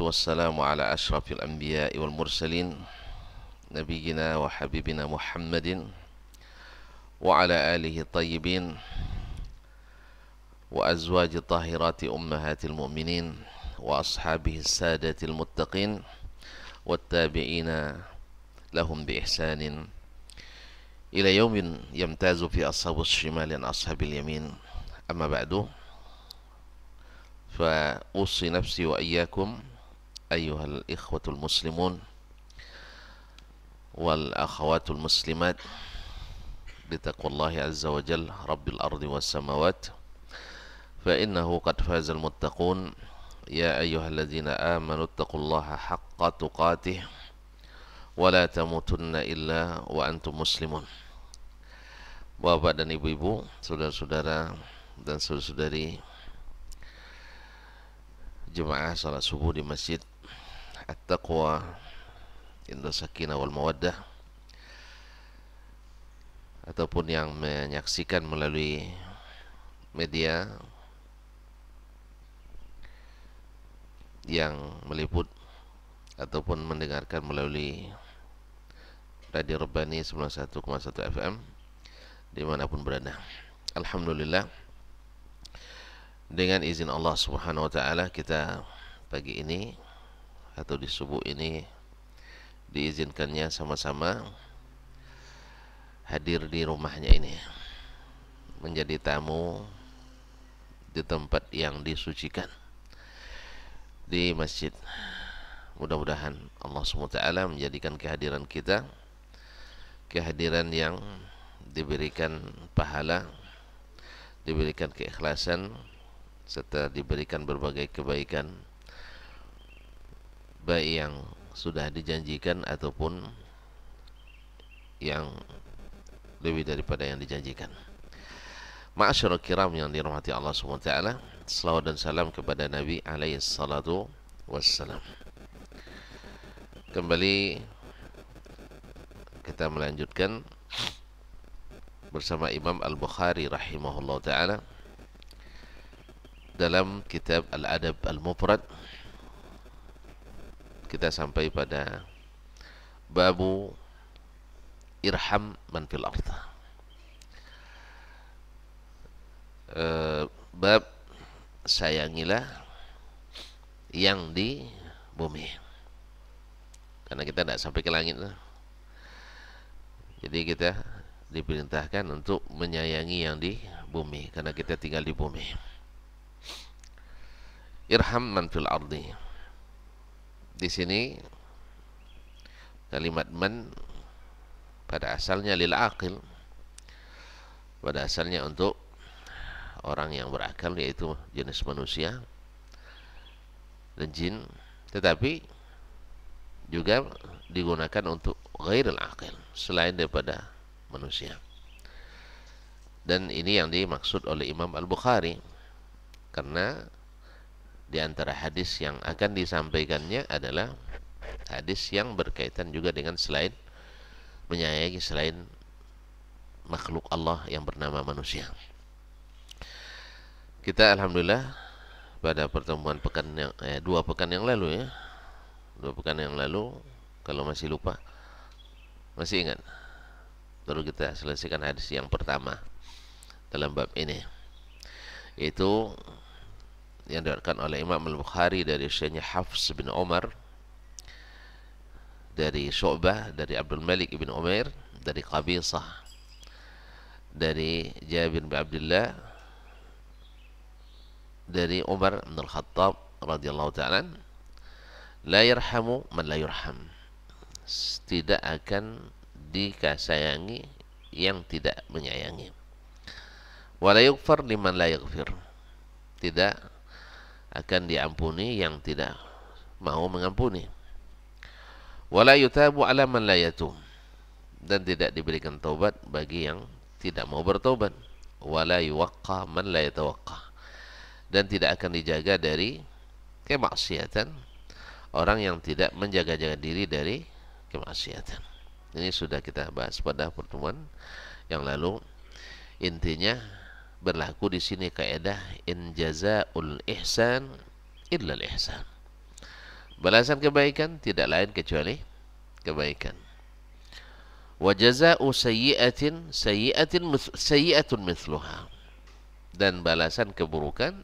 والسلام على أشرف الأنبياء والمرسلين نبينا وحبيبنا محمد وعلى آله الطيبين وأزواج الطاهرات أمهات المؤمنين وأصحابه السادة المتقين والتابعين لهم بإحسان إلى يوم يمتاز في أصحاب الشمال عن أصحاب اليمين. أما بعد، فأوصي نفسي وإياكم أيها الإخوة المسلمون والأخوات المسلمات بتقوى الله عز وجل رب الأرض والسماوات، فإنه قد فاز المتقون. يا أيها الذين آمنوا اتقوا الله حق تقاته ولا تموتن إلا وأنتم مسlimun. Bapak dan ibu-ibu, saudara-saudara dan saudari jemaah salat subuh di Masjid At-Taqwa Indah Sakinah wal Mawaddah, ataupun yang menyaksikan melalui media yang meliput ataupun mendengarkan melalui Radio Rabbani 91,1 FM dimanapun berada. Alhamdulillah, dengan izin Allah Subhanahu wa ta'ala, kita pagi ini atau di subuh ini diizinkannya sama-sama hadir di rumahnya ini, menjadi tamu di tempat yang disucikan, di masjid. Mudah-mudahan Allah SWT menjadikan kehadiran kita kehadiran yang diberikan pahala, diberikan keikhlasan, serta diberikan berbagai kebaikan, baik yang sudah dijanjikan ataupun yang lebih daripada yang dijanjikan. Ma'asyarul kiram yang dirahmati Allah SWT, selawat dan salam kepada Nabi alaihi salatu wassalam. Kembali kita melanjutkan bersama Imam Al-Bukhari rahimahullah ta'ala dalam kitab Al-Adab Al-Mufrad. Kita sampai pada babu irham man fil ardh, bab sayangilah yang di bumi, karena kita tidak sampai ke langit. Jadi kita diperintahkan untuk menyayangi yang di bumi, karena kita tinggal di bumi. Irham man fil ardi. Di sini kalimat man pada asalnya lil aqil, pada asalnya untuk orang yang berakal, yaitu jenis manusia dan jin, tetapi juga digunakan untuk ghairil aqil, selain daripada manusia. Dan ini yang dimaksud oleh Imam Al-Bukhari, karena di antara hadis yang akan disampaikannya adalah hadis yang berkaitan juga dengan selain menyayangi selain makhluk Allah yang bernama manusia. Kita alhamdulillah pada pertemuan dua pekan yang lalu, kalau masih lupa, masih ingat, baru kita selesaikan hadis yang pertama dalam bab ini, yaitu yang diriwayatkan oleh Imam Al-Bukhari dari syekhnya Hafs bin Umar, dari Syu'bah, dari Abdul Malik bin Umair, dari Qabisah, dari Jabir bin Abdullah, dari Umar bin Al-Khattab radhiyallahu ta'ala, la yarhamu man la yurham, tidak akan dikasayangi yang tidak menyayangi, wa la yughfar liman la yaghfir, tidak akan diampuni yang tidak mau mengampuni, wa la yutabu ala man la yatub, dan tidak diberikan taubat bagi yang tidak mau bertobat, wa la yuwaqqa man la yatawaqqa, dan tidak akan dijaga dari kemaksiatan orang yang tidak menjaga-jaga diri dari kemaksiatan. Ini sudah kita bahas pada pertemuan yang lalu. Intinya berlaku di sini kaidah in jazaa'ul ihsan illa al ihsan, Balasan kebaikan tidak lain kecuali kebaikan. Wa jazaa'u sayyi'atun mithluha. Dan balasan keburukan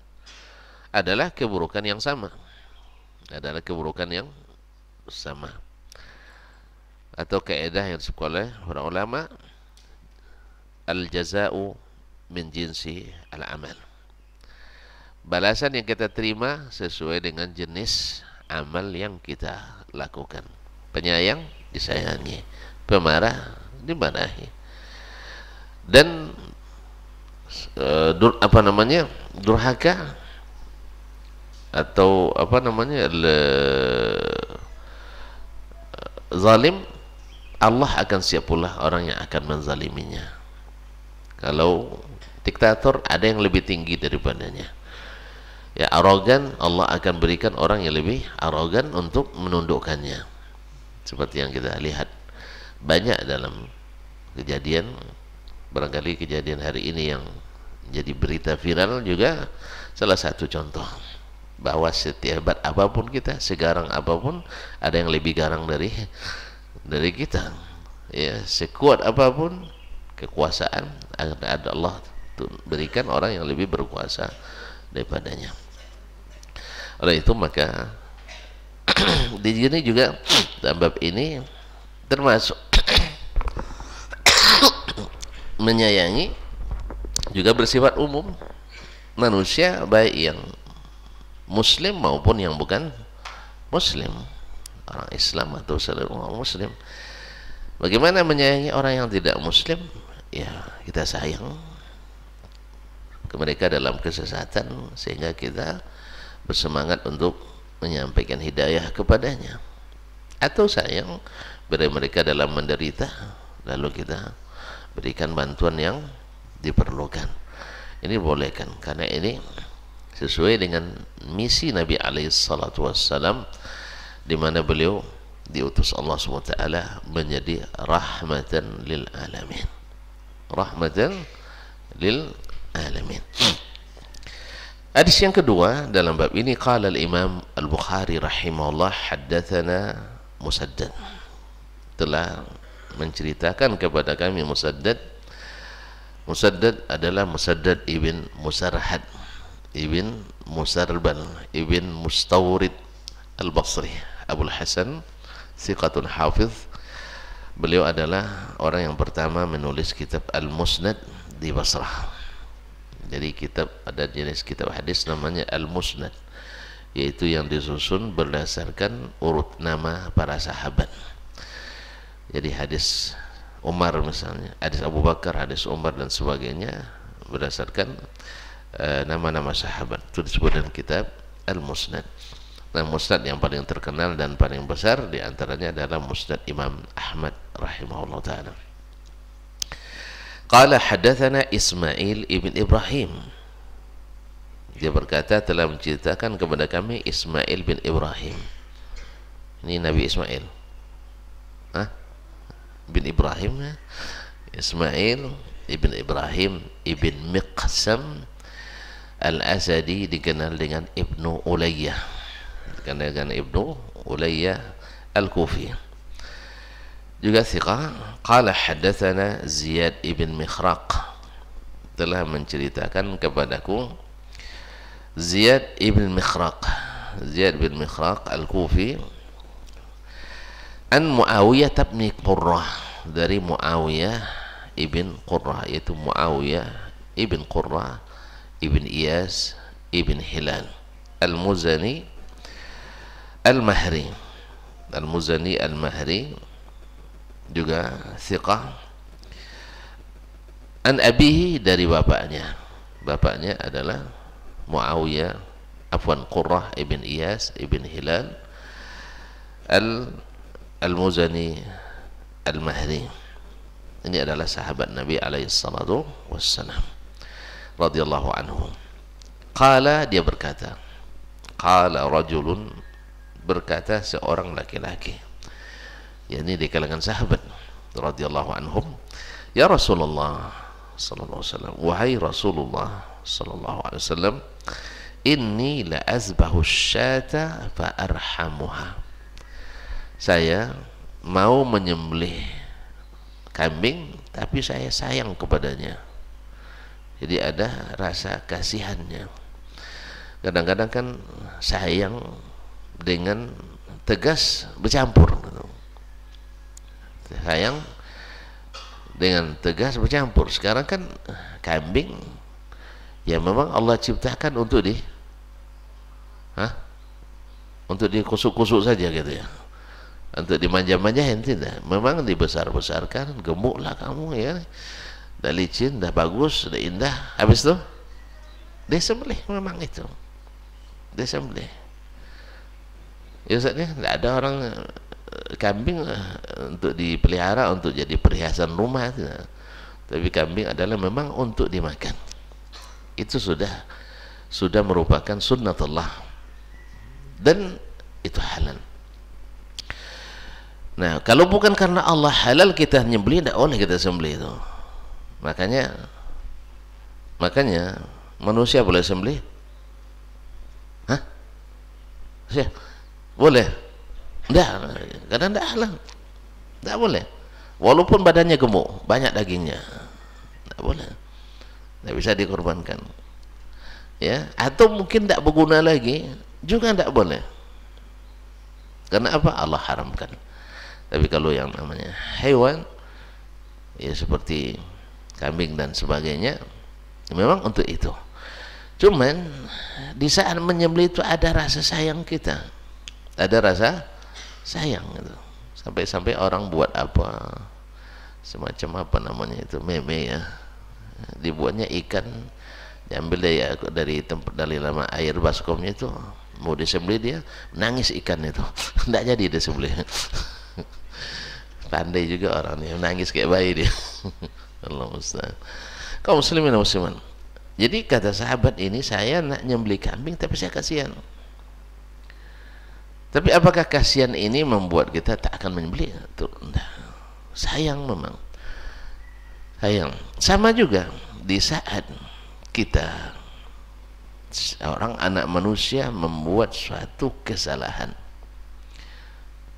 adalah keburukan yang sama. Adalah keburukan yang sama. Atau kaidah yang disebut oleh para ulama, al-jazaa'u min jinsi al-amal. Balasan yang kita terima sesuai dengan jenis amal yang kita lakukan. Penyayang disayangi, pemarah dimarahi. Dan durhaka atau zalim, Allah akan siap pula orang yang akan menzaliminya. Kalau diktator ada yang lebih tinggi daripadanya. Ya, arogan, Allah akan berikan orang yang lebih arogan untuk menundukkannya. Seperti yang kita lihat banyak dalam kejadian, barangkali kejadian hari ini yang jadi berita viral juga salah satu contoh bahwa setiap apapun kita, segarang apapun, ada yang lebih garang dari kita. Ya, sekuat apapun kekuasaan, ada Allah berikan orang yang lebih berkuasa daripadanya. Oleh itu maka di sini juga dalam bab ini termasuk menyayangi juga bersifat umum, manusia baik yang muslim maupun yang bukan muslim, orang Islam atau seluruh orang muslim. Bagaimana menyayangi orang yang tidak muslim? Ya, kita sayang ke mereka dalam kesesatan sehingga kita bersemangat untuk menyampaikan hidayah kepadanya, atau sayang pada mereka dalam menderita lalu kita berikan bantuan yang diperlukan. Ini bolehkan karena ini sesuai dengan misi Nabi SAW, di mana beliau diutus Allah SWT menjadi rahmatan lil alamin. Rahmatan lil alamin. Hadis yang kedua dalam bab ini, qala al-Imam Al-Bukhari rahimahullah, haddatsana Musaddad, telah menceritakan kepada kami Musaddad. Musaddad adalah Musaddad ibn Musarhad ibn Musarbal ibn Mustawrid Al-Basri Abul Hasan, thiqatun hafiz. Beliau adalah orang yang pertama menulis kitab Al-Musnad di Basrah. Jadi ada jenis kitab hadis namanya Al-Musnad, yaitu yang disusun berdasarkan urut nama para sahabat. Jadi hadis Umar misalnya, hadis Abu Bakar, hadis Umar dan sebagainya berdasarkan nama-nama sahabat. Itu disebut dalam kitab Al-Musnad. Nah, Musnad yang paling terkenal dan paling besar diantaranya adalah Musnad Imam Ahmad rahimahullah ta'ala. Qala hadatsana Ismail ibn Ibrahim. Dia berkata telah menceritakan kepada kami Ismail bin Ibrahim. Ini Nabi Ismail. Bin Ibrahim. Ismail ibn Ibrahim ibn Miqsam Al-Asadi, dikenal dengan Ibnu Ulayyah. Dikenal dengan Ibnu Ulayyah Al-Kufi. Juga thiqah. Qala haddatsana Ziyad ibn Mikhraq, telah menceritakan kepadaku Ziyad ibn Mikhraq. Ziyad ibn Mikhraq Al-Kufi an Muawiyah ibn Qurrah, dari Muawiyah ibn Qurrah, yaitu Muawiyah ibn Qurrah ibn Iyas ibn Hilal Al-Muzani Al-Mahri. Al-Muzani Al-Mahri juga thiqah. An abihi, dari bapaknya. Bapaknya adalah Muawiyah, Qurrah ibn Iyas ibn Hilal Al-Muzani Al-Mahri. Ini adalah sahabat Nabi alaihi salatu wassalam radhiyallahu anhu. Qala, dia berkata, qala rajulun, berkata seorang laki-laki, yakni di kalangan sahabat radhiyallahu anhum, ya Rasulullah sallallahu alaihi wasallam, wahai Rasulullah sallallahu alaihi wasallam, inni la azbahu syata fa arhamuha. Saya mau menyembelih kambing tapi saya sayang kepadanya. Jadi ada rasa kasihannya. Kadang-kadang kan sayang dengan tegas bercampur. Sayang dengan tegas bercampur. Sekarang kan kambing ya memang Allah ciptakan untuk untuk dikusuk-kusuk saja gitu ya, untuk dimanja-manjain, tidak. Memang dibesar-besarkan, gemuklah kamu ya, dah licin, dah bagus, dah indah. Habis itu disembelih, memang itu disembelih. Ya Ustaznya, tidak ada orang kambing untuk dipelihara untuk jadi perhiasan rumah, tidak. Tapi kambing adalah memang untuk dimakan. Itu sudah merupakan sunnatullah dan itu halal. Nah, kalau bukan karena Allah halal kita nyembelih, tidak boleh kita sembelih itu. Makanya manusia boleh sembelih? Hah? Manusia boleh? Tidak, karena tidak halal. Tidak boleh. Walaupun badannya gemuk, banyak dagingnya, tidak boleh. Tidak bisa dikorbankan. Ya, atau mungkin tidak berguna lagi, juga tidak boleh. Karena apa? Allah haramkan. Tapi kalau yang namanya hewan, ya seperti kambing dan sebagainya, memang untuk itu. Cuman di saat menyembelih itu ada rasa sayang kita, ada rasa sayang gitu. Sampai-sampai orang buat apa, semacam apa namanya itu, meme ya, dibuatnya ikan, diambil dari lama air baskomnya itu, mau disembelih dia nangis ikan itu, tidak jadi disembelih. Pandai juga orang ini, nangis kayak bayi dia. Allah musta'an. Kaum muslimin dan musliman, jadi kata sahabat ini, saya nak nyembelih kambing tapi saya kasihan. Tapi apakah kasihan ini membuat kita tak akan menyembelih? Sayang, memang sayang. Sama juga di saat kita, seorang anak manusia membuat suatu kesalahan,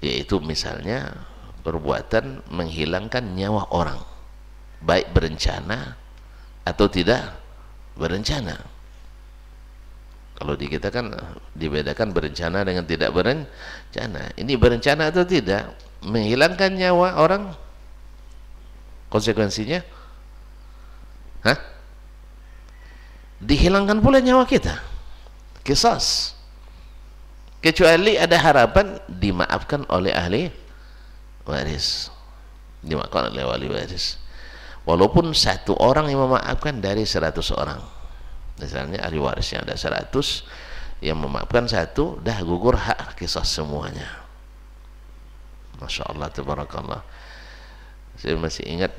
yaitu misalnya perbuatan menghilangkan nyawa orang, baik berencana atau tidak berencana. Kalau di kita kan dibedakan berencana dengan tidak berencana. Ini berencana atau tidak menghilangkan nyawa orang, konsekuensinya dihilangkan pula nyawa kita, qisas. Kecuali ada harapan dimaafkan oleh ahli waris, dimaafkan oleh wali waris. Walaupun satu orang yang memaafkan dari 100 orang, misalnya ahli warisnya ada 100, yang memaafkan satu, dah gugur hak qisas semuanya. Masya Allah, tabarakallah. Saya masih ingat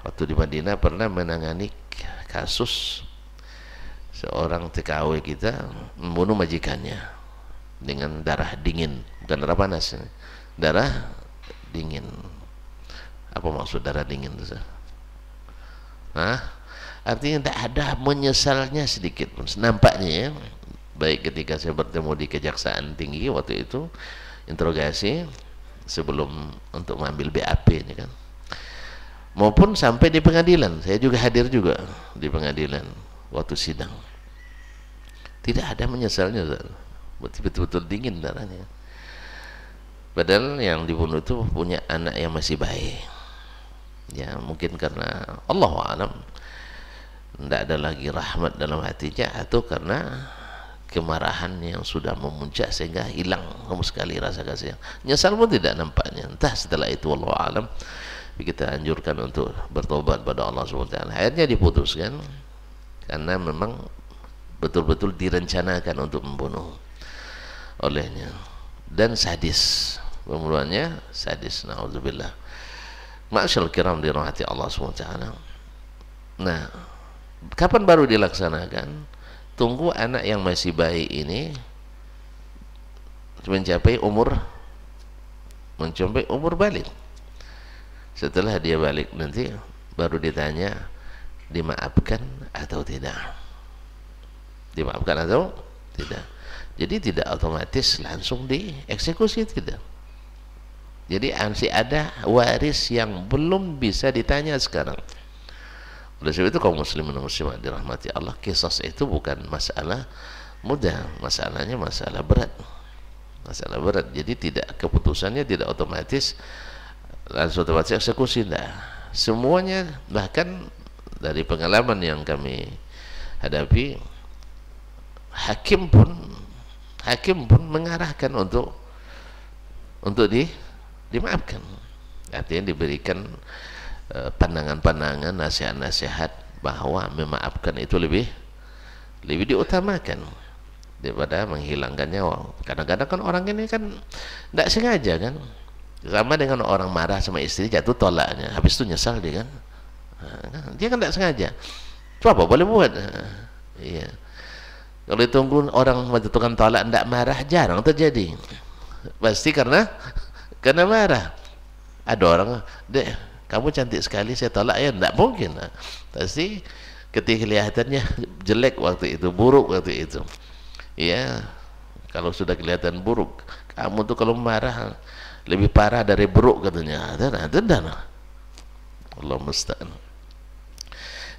waktu di Madinah pernah menangani kasus seorang TKW kita membunuh majikannya dengan darah dingin, bukan darah panas, darah dingin. Apa maksud darah dingin itu? Artinya tidak ada menyesalnya sedikit pun nampaknya ya. Baik ketika saya bertemu di Kejaksaan Tinggi waktu itu, interogasi sebelum untuk mengambil BAP ini kan, maupun sampai di pengadilan. Saya juga hadir juga di pengadilan waktu sidang. Tidak ada menyesalnya, betul-betul dingin darahnya. Padahal yang dibunuh itu punya anak yang masih baik. Ya mungkin karena Allah alam tidak ada lagi rahmat dalam hatinya, atau karena kemarahan yang sudah memuncak sehingga hilang sama sekali rasa kasih. Nyesal pun tidak nampaknya. Entah setelah itu, Allah alam. Kita anjurkan untuk bertobat pada Allah SWT. Akhirnya diputuskan karena memang betul-betul direncanakan untuk membunuh olehnya, dan sadis, pembunuhannya sadis, na'udzubillah. Ma'asyal kiram dirahmati Allah SWT. Nah, kapan baru dilaksanakan? Tunggu anak yang masih bayi ini mencapai umur balik. Setelah dia balik nanti baru ditanya dimaafkan atau tidak. dimaafkan atau tidak. Jadi tidak otomatis langsung dieksekusi, tidak. Jadi masih ada waris yang belum bisa ditanya sekarang. Oleh sebab itu kaum muslimin dan muslimat dirahmati Allah, qisas itu bukan masalah mudah, masalahnya masalah berat. Masalah berat. Jadi tidak, keputusannya tidak otomatis langsung otomatis eksekusi, tidak. Semuanya, bahkan dari pengalaman yang kami hadapi, hakim pun mengarahkan untuk dimaafkan. Artinya diberikan pandangan-pandangan, nasihat-nasihat bahwa memaafkan itu lebih diutamakan daripada menghilangkan nyawa. Kadang-kadang kan orang ini kan tidak sengaja kan, sama dengan orang marah sama istri, jatuh tolaknya, habis itu nyesal dia kan. Dia kan tidak sengaja, itu apa boleh buat. Iya, kalau ditunggu orang menjatuhkan tolak tidak marah, jarang terjadi, pasti karena marah. Ada orang, dek kamu cantik sekali, saya tolak ya, tidak mungkin. Pasti ketika kelihatannya jelek waktu itu, buruk waktu itu. Ya, kalau sudah kelihatan buruk, kamu tuh kalau marah lebih parah dari buruk katanya. Dan Allah musta'an.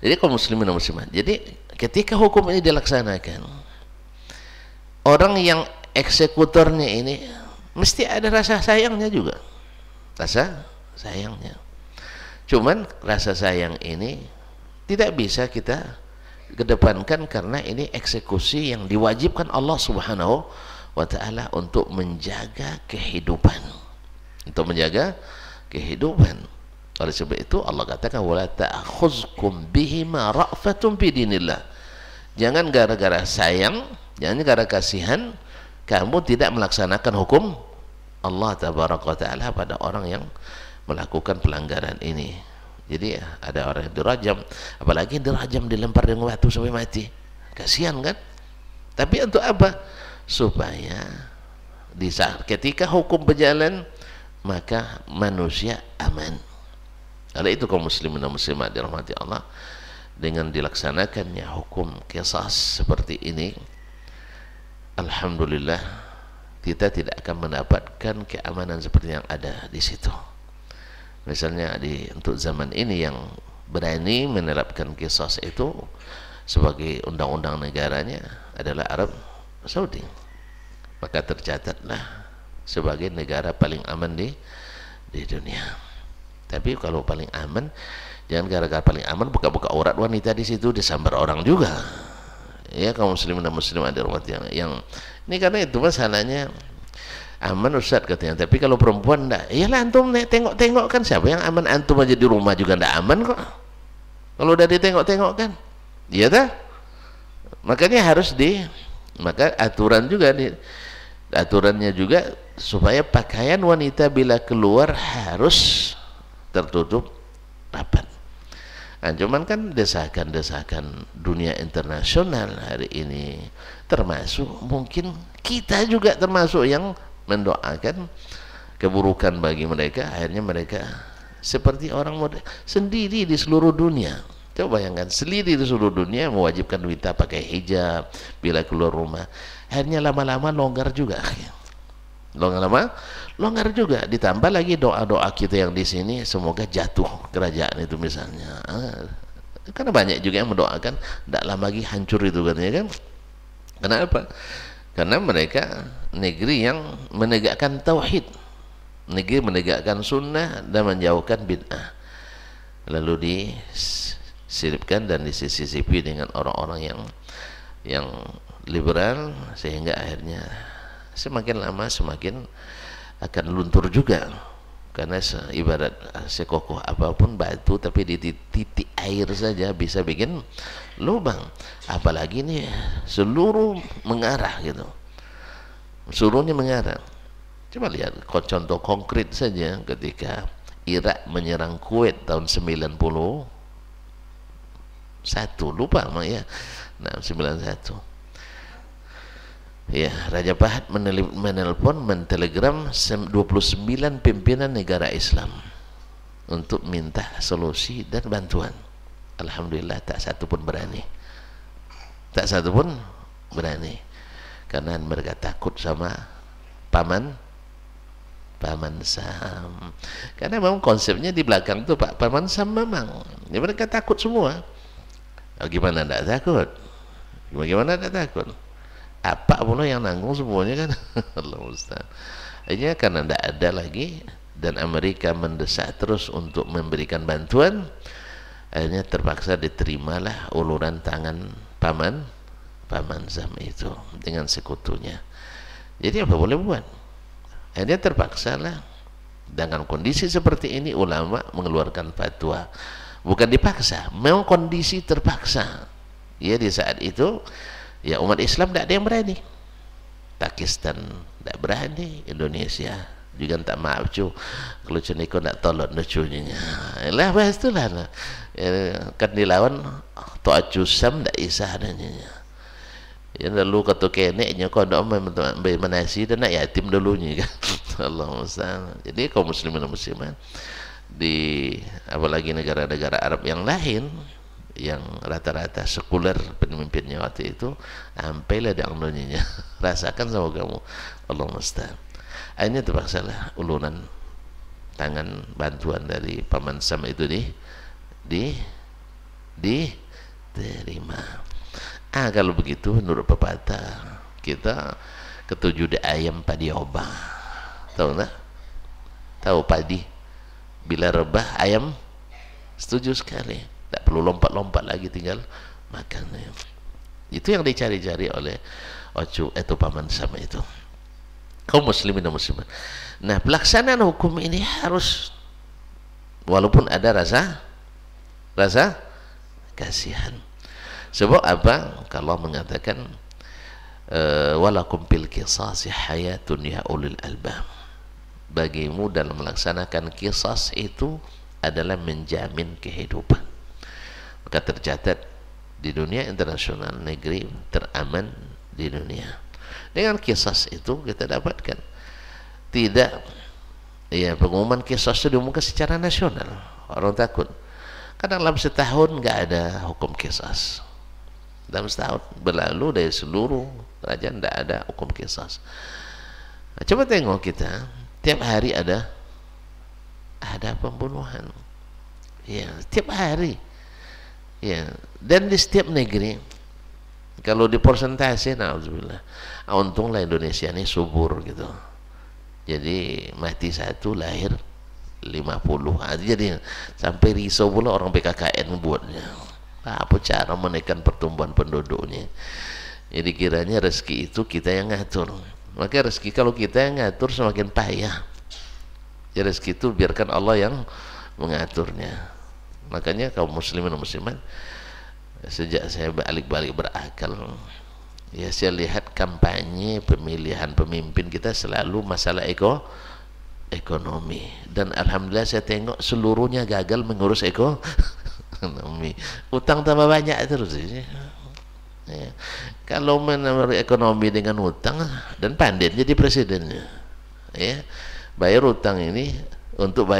Jadi kaum muslimin dan muslimat, jadi ketika hukum ini dilaksanakan, orang yang eksekutornya ini mesti ada rasa sayangnya juga. Rasa sayangnya. Cuman rasa sayang ini tidak bisa kita kedepankan karena ini eksekusi yang diwajibkan Allah Subhanahu wa ta'ala untuk menjaga kehidupan. Untuk menjaga kehidupan. Oleh sebab itu Allah katakan wala ta'khuzkum bihima ra'fatun fi dinillah. Jangan gara-gara sayang, jangan gara-gara kasihan kamu tidak melaksanakan hukum Allah tabaraka wa ta'ala pada orang yang melakukan pelanggaran ini. Jadi ada orang yang dirajam, apalagi dirajam, dilempar dengan batu sampai mati, kasihan kan. Tapi untuk apa? Supaya di saat ketika hukum berjalan maka manusia aman. Oleh itu kaum muslimin dan muslimat dirahmati Allah, dengan dilaksanakannya hukum qisas seperti ini, alhamdulillah kita tidak akan mendapatkan keamanan seperti yang ada di situ. Misalnya untuk zaman ini yang berani menerapkan qisas itu sebagai undang-undang negaranya adalah Arab Saudi, maka tercatatlah sebagai negara paling aman di dunia. Tapi kalau paling aman, jangan gara-gara paling aman buka-buka aurat wanita di situ, disambar orang juga. Ya kaum muslimin dan muslimat yang ini, karena itu masalahnya aman Ustaz katanya, tapi kalau perempuan enggak. Iyalah antum tengok-tengok kan, siapa yang aman? Antum aja di rumah juga enggak aman kok kalau udah ditengok-tengok kan. Iya tak? Makanya harus maka aturannya juga supaya pakaian wanita bila keluar harus tertutup rapat. Nah, cuman kan desakan-desakan dunia internasional hari ini, termasuk mungkin kita juga termasuk yang mendoakan keburukan bagi mereka, akhirnya mereka seperti orang sendiri di seluruh dunia. Coba bayangkan, sendiri di seluruh dunia mewajibkan wanita pakai hijab bila keluar rumah, akhirnya lama-lama longgar juga. Longgar juga, ditambah lagi doa-doa kita yang di sini semoga jatuh kerajaan itu misalnya. Karena banyak juga yang mendoakan tidak lama lagi hancur itu katanya kan. Kenapa? Karena mereka negeri yang menegakkan tauhid, negeri menegakkan sunnah dan menjauhkan bid'ah, lalu disiripkan dan disisipi dengan orang-orang yang liberal, sehingga akhirnya semakin lama semakin akan luntur juga. Karena ibarat sekokoh apapun batu, tapi di titik air saja bisa bikin lubang, apalagi ini seluruh mengarah gitu, seluruhnya mengarah. Coba lihat contoh konkret saja, ketika Irak menyerang Kuwait tahun 91, lupa ya, 91 ya, Raja Fahd menelpon, mentelegram 29 pimpinan negara Islam untuk minta solusi dan bantuan. Alhamdulillah tak satu pun berani, tak satu pun berani, karena mereka takut sama paman Sam. Karena memang konsepnya di belakang tuh Pak paman Sam memang ya, mereka takut semua. Gimana tidak takut? Bagaimana tidak takut? Apa pula yang nanggung semuanya kan? Allah Ustaz. Akhirnya karena tidak ada lagi dan Amerika mendesak terus untuk memberikan bantuan, akhirnya terpaksa diterimalah uluran tangan paman Sam itu dengan sekutunya. Jadi apa boleh buat? Akhirnya terpaksa lah. Dengan kondisi seperti ini ulama mengeluarkan fatwa. Bukan dipaksa, memang kondisi terpaksa. Ya di saat itu ya umat Islam tidak ada yang berani. Pakistan tidak berani, Indonesia juga tak maaf cu kalau ceniko tidak tolong lucunya lah bahas itulah kan dilawan to'acu sam tidak isah adanya. Ya lalu kata keneknya kau nak menasi dan nak yatim dulunya kan. Allah Ustaz. Jadi kaum muslimin dan muslimat di apalagi negara-negara Arab yang lain yang rata-rata sekuler pemimpinnya waktu itu sampailah di anglonya rasakan sama kamu. Allah Ustaz. Akhirnya terpaksalah uluran tangan bantuan dari paman Sam itu diterima. Kalau begitu menurut pepatah kita ketujuh ayam padi obah. Tahu tak? Tahu padi bila rebah ayam setuju sekali, tak perlu lompat-lompat lagi, tinggal makan. Itu yang dicari-cari oleh Ocu itu paman Sam itu. Kaum muslimin dan muslimat. Nah, pelaksanaan hukum ini harus walaupun ada rasa kasihan. Sebab apa? Kalau mengatakan walakum fil qisasi hayatun ya ulil albab. Bagimu dalam melaksanakan qisas itu adalah menjamin kehidupan. Maka tercatat di dunia internasional negeri teraman di dunia. Dengan qisas itu kita dapatkan tidak ya pengumuman qisas itu diumumkan secara nasional. Orang takut. Kadang dalam setahun nggak ada hukum qisas. Dalam setahun berlalu dari seluruh kerajaan tidak ada hukum qisas. Nah, coba tengok kita tiap hari ada pembunuhan ya tiap hari ya, dan di setiap negeri kalau di persentase na'udzubillah untunglah Indonesia ini subur gitu, jadi mati satu lahir 50. Jadi sampai risau pula orang PKKN buatnya apa cara menekan pertumbuhan penduduknya. Jadi kiranya rezeki itu kita yang ngatur. Maka rezeki kalau kita yang ngatur semakin payah. Ya rezeki itu biarkan Allah yang mengaturnya. Makanya kaum muslimin dan muslimat, sejak saya balik-balik berakal, ya saya lihat kampanye pemilihan pemimpin kita selalu masalah ekonomi, dan alhamdulillah saya tengok seluruhnya gagal mengurus ekonomi. Utang tambah banyak terus ya. Kalau menurut ekonomi dengan utang dan pandai jadi presidennya ya, bayar utang ini untuk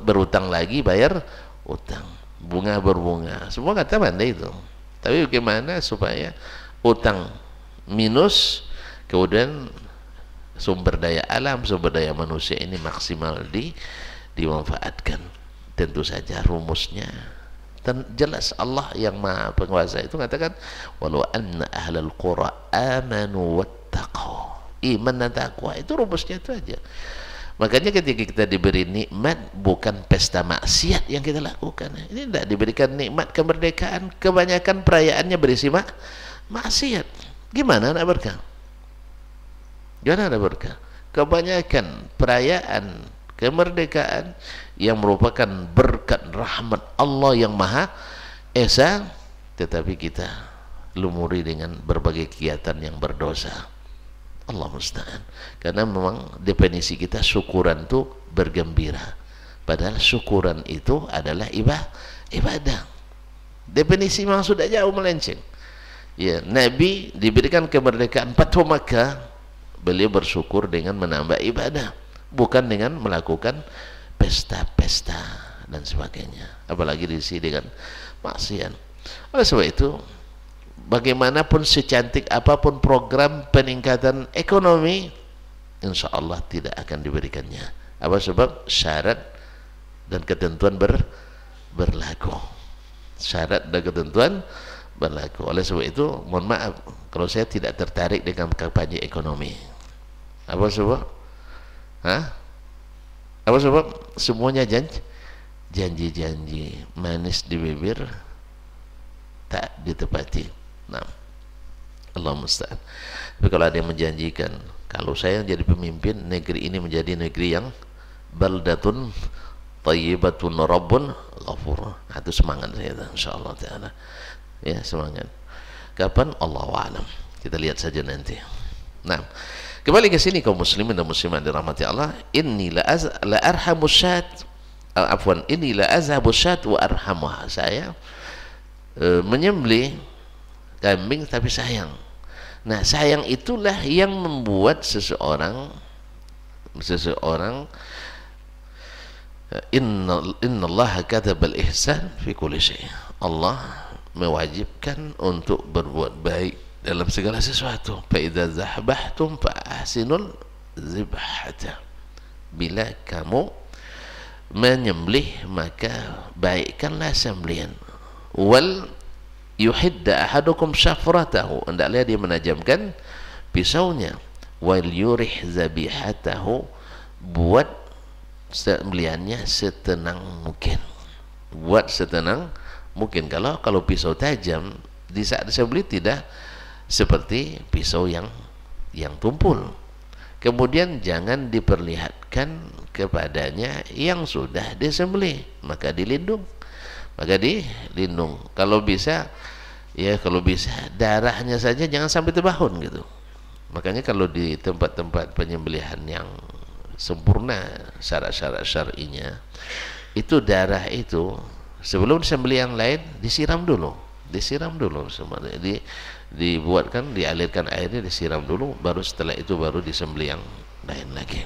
berutang lagi, bayar utang bunga berbunga, semua kata pandai itu. Tapi bagaimana supaya utang minus, kemudian sumber daya alam, sumber daya manusia ini maksimal dimanfaatkan. Tentu saja rumusnya dan jelas. Allah yang maha penguasa itu mengatakan walau anna ahlal qura amanu wattaqau, iman dan takwa itu rumusnya itu aja. Makanya ketika kita diberi nikmat, bukan pesta maksiat yang kita lakukan. Ini tidak diberikan nikmat kemerdekaan, kebanyakan perayaannya berisi maksiat. Gimana nak berkah? Gimana nak berkah? Kebanyakan perayaan kemerdekaan yang merupakan berkat rahmat Allah yang maha esa, tetapi kita lumuri dengan berbagai kegiatan yang berdosa. Allah musta'an. Karena memang definisi kita syukuran itu bergembira, padahal syukuran itu adalah ibadah. Definisi memang sudah jauh melenceng. Ya, Nabi diberikan kemerdekaan Fathu Makkah, beliau bersyukur dengan menambah ibadah, bukan dengan melakukan pesta-pesta dan sebagainya, apalagi diisi dengan maksiat. Oleh sebab itu bagaimanapun secantik apapun program peningkatan ekonomi, insya Allah tidak akan diberikannya. Apa sebab? Syarat dan ketentuan berlaku. Syarat dan ketentuan berlaku. Oleh sebab itu, mohon maaf kalau saya tidak tertarik dengan kampanye ekonomi. Apa sebab? Apa sebab? Semuanya janji-janji manis di bibir, tak ditepati. Nah, Allah musta'an. Tapi kalau ada yang menjanjikan, kalau saya jadi pemimpin, negeri ini menjadi negeri yang baldatun thayyibatun rabbun ghafur. Itu semangat saya, insyaallah taala. Ya, semangat. Kapan? Allahu a'lam. Kita lihat saja nanti. Nah, kembali ke sini kaum muslimin dan muslimat dirahmati Allah. Inni la arhamu syat, afwan, inni la azhabu syat wa arhamuha. Saya menyembelih kambing tapi sayang. Nah, sayang itulah yang membuat seseorang innallaha katabal ihsan fi kulli syai'. Allah mewajibkan untuk berbuat baik dalam segala sesuatu. Fa idza zahbahtum fa ahsinul zibhata. Bila kamu menyembelih maka baikkanlah sembelihan. Wal yuhidda ahadukum syafratahu, hendaklah dia menajamkan pisaunya. Wal yurih zabihatahu, buat sembelihannya setenang mungkin. Buat setenang mungkin. Kalau pisau tajam, di saat disembelih tidak seperti pisau yang tumpul. Kemudian jangan diperlihatkan kepadanya yang sudah disembelih, maka dilindung. Kalau bisa darahnya saja jangan sampai terbahun gitu. Makanya kalau di tempat-tempat penyembelihan yang sempurna syarat-syarat syar'inya, itu darah itu sebelum disembelih yang lain disiram dulu semuanya. Dibuatkan, dialirkan airnya, disiram dulu, baru setelah itu baru disembelih yang lain lagi.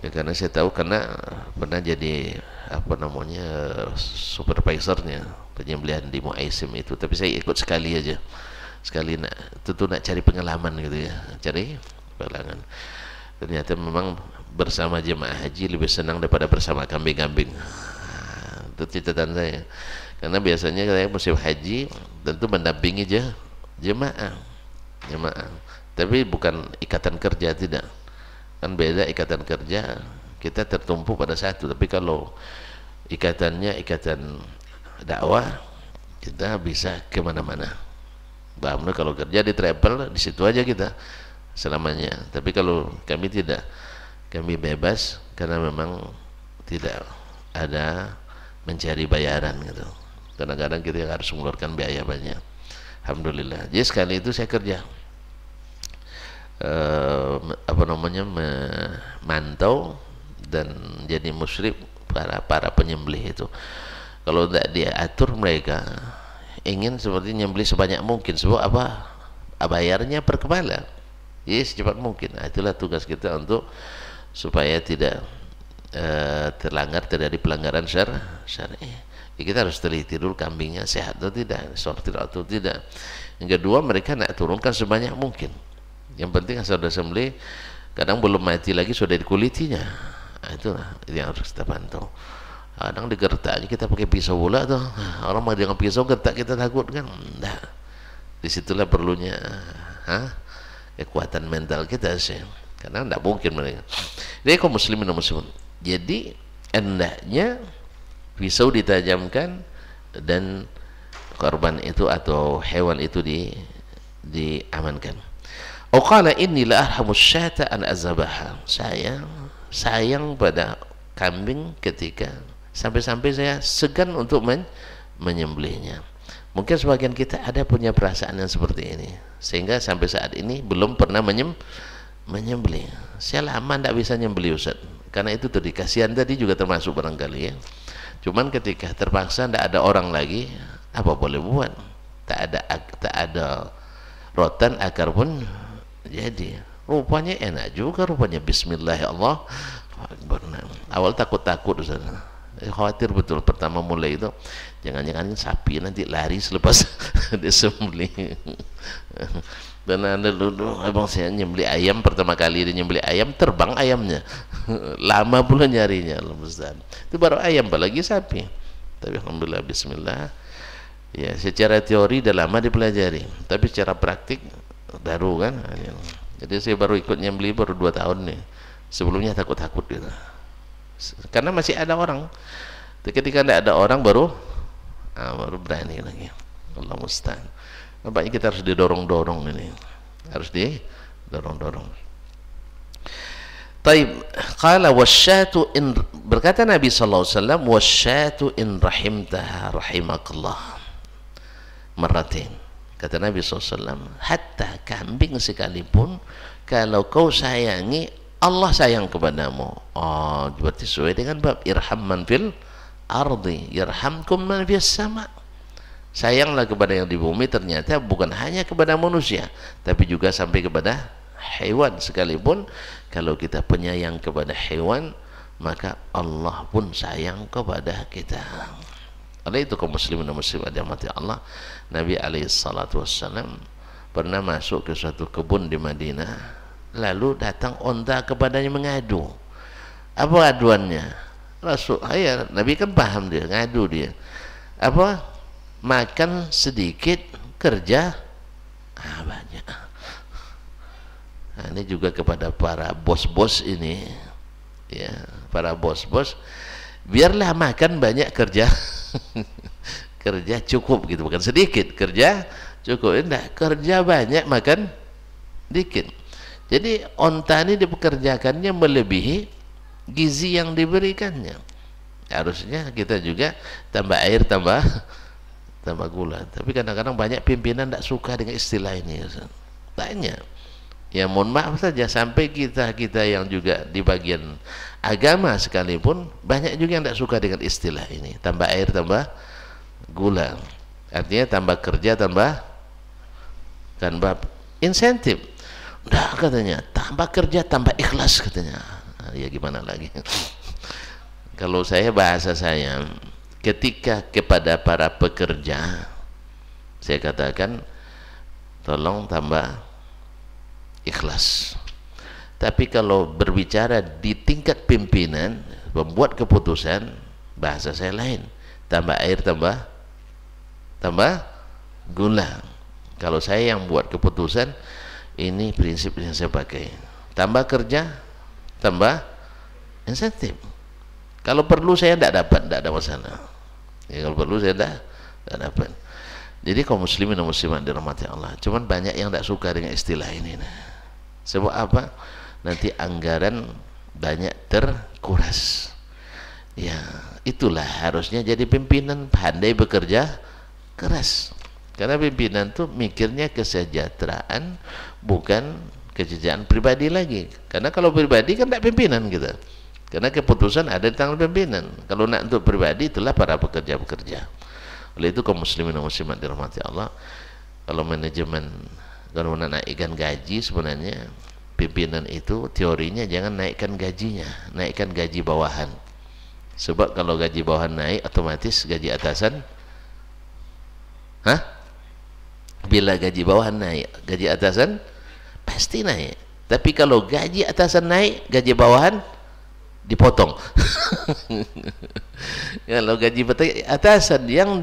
Ya, karena saya tahu, karena pernah jadi supervisornya penyembelihan di Muaisim itu, tapi saya ikut sekali aja, nak cari pengalaman gitu ya, ternyata memang bersama jemaah haji lebih senang daripada bersama kambing-kambing. Itu catatan saya, karena biasanya saya musim haji tentu mendampingi jemaah, tapi bukan ikatan kerja, tidak. Kan beda ikatan kerja, kita tertumpu pada satu. Tapi kalau ikatannya ikatan dakwah, kita bisa kemana-mana. Bahkan kalau kerja di travel, di situ aja kita selamanya. Tapi kalau kami tidak, kami bebas, karena memang tidak ada mencari bayaran gitu. Kadang-kadang kita harus mengeluarkan biaya banyak. Alhamdulillah. Jadi sekali itu saya kerja memantau dan jadi musyrif para penyembelih itu. Kalau tidak diatur, mereka ingin seperti nyembelih sebanyak mungkin. Sebab apa? Bayarnya per kepala. Jadi secepat mungkin. Nah, itulah tugas kita untuk supaya tidak terlanggar, terjadi pelanggaran syar'i. Kita harus teliti dulu kambingnya sehat atau tidak, sortir atau tidak. Yang kedua, mereka nak turunkan sebanyak mungkin. Yang penting asal sudah sembelih, kadang belum mati lagi sudah dikulitinya. Nah, itulah yang harus kita pantau. Kadang digertak kita pakai pisau pula tuh. Orang mau dengan pisau gertak kita takut kan? Nah, disitulah perlunya kekuatan mental kita sih. Karena tidak mungkin mereka. Jadi kaum muslimin dan muslimat, jadi hendaknya pisau ditajamkan dan korban itu atau hewan itu diamankan. Qala inni la arhamu syata an azabaha. Saya sayang pada kambing ketika sampai-sampai saya segan untuk menyembelihnya. Mungkin sebagian kita ada punya perasaan yang seperti ini, sehingga sampai saat ini belum pernah menyembelih. Saya lama tidak bisa nyembelih, Ustaz. Karena itu tadi kasihan tadi juga termasuk barangkali ya. Cuman ketika terpaksa tidak ada orang lagi, apa boleh buat? Tak ada rotan akar pun jadi. Rupanya enak juga, rupanya bismillah ya Allah. Awal takut-takut, Ustaz. Khawatir betul pertama mulai itu, jangan-jangan sapi nanti lari selepas disembelih. Dan ada dulu abang saya nyembelih ayam, pertama kali dia nyembelih ayam terbang ayamnya. Lama pula nyarinya, Ustaz. Itu baru ayam, apalagi sapi. Tapi alhamdulillah, bismillah. Ya, secara teori udah lama dipelajari, tapi secara praktik baru kan. Jadi saya baru ikut nyembelih baru 2 tahun nih. Sebelumnya takut-takut gitu. Karena masih ada orang. Ketika tidak ada orang baru berani lagi. Allah musta'an. Nampaknya kita harus didorong-dorong ini. Harus didorong-dorong. Taib, qala wasyatu in, berkata Nabi sallallahu alaihi wasallam, wasyatu in rahimtaha rahimakallah. Maratin. Kata Nabi sallallahu alaihi wasallam, hatta kambing sekalipun kalau kau sayangi, Allah sayang kepadamu. Oh, berarti sesuai dengan bab irham man fil ardi yarhamkum man fis sama. Sayanglah kepada yang di bumi, ternyata bukan hanya kepada manusia, tapi juga sampai kepada hewan sekalipun. Kalau kita penyayang kepada hewan, maka Allah pun sayang kepada kita. Oleh itu kaum muslimin dan muslimat yang mati Allah, Nabi alaihissalatu wassalam pernah masuk ke suatu kebun di Madinah, lalu datang onta kepadanya mengadu. Apa aduannya? Nabi kan paham, dia ngadu, dia apa? Makan sedikit, kerja banyak. Nah, ini juga kepada para bos-bos ini, ya, para bos-bos, biarlah makan banyak, kerja kerja cukup gitu, bukan sedikit, kerja cukup. Enggak, kerja banyak, makan dikit. Jadi onta ini dipekerjakannya melebihi gizi yang diberikannya. Harusnya kita juga tambah air, tambah gula. Tapi kadang-kadang banyak pimpinan tidak suka dengan istilah ini. Tanya, ya mohon maaf saja, sampai kita yang juga di bagian agama sekalipun banyak juga yang tidak suka dengan istilah ini. Tambah air, tambah gula. Artinya tambah kerja, tambah insentif. Udah, katanya tambah kerja, tambah ikhlas, katanya. Ya gimana lagi? Kalau saya, bahasa saya, ketika kepada para pekerja saya katakan tolong tambah ikhlas. Tapi kalau berbicara di tingkat pimpinan, membuat keputusan, bahasa saya lain, tambah air, tambah gula. Kalau saya yang buat keputusan, ini prinsip yang saya pakai, tambah kerja, tambah insentif. Kalau perlu saya tidak dapat, tidak ada masalah. Ya, kalau perlu saya tidak dapat. Jadi kaum muslimin dan muslimat dirahmati Allah, cuman banyak yang tidak suka dengan istilah ini. Sebab apa? Nanti anggaran banyak terkuras. Ya, itulah harusnya jadi pimpinan pandai bekerja keras. Karena pimpinan tuh mikirnya kesejahteraan, bukan kesejahteraan pribadi lagi. Karena kalau pribadi kan tidak pimpinan kita. Karena keputusan ada di tangan pimpinan. Kalau nak untuk pribadi, itulah para pekerja-pekerja. Oleh itu kaum muslimin dan muslimat dirahmati Allah, kalau manajemen, kalau nak naikkan gaji, sebenarnya pimpinan itu teorinya jangan naikkan gajinya, naikkan gaji bawahan. Sebab kalau gaji bawahan naik, otomatis gaji atasan, bila gaji bawahan naik, gaji atasan pasti naik. Tapi kalau gaji atasan naik, gaji bawahan dipotong. Kalau gaji atasan yang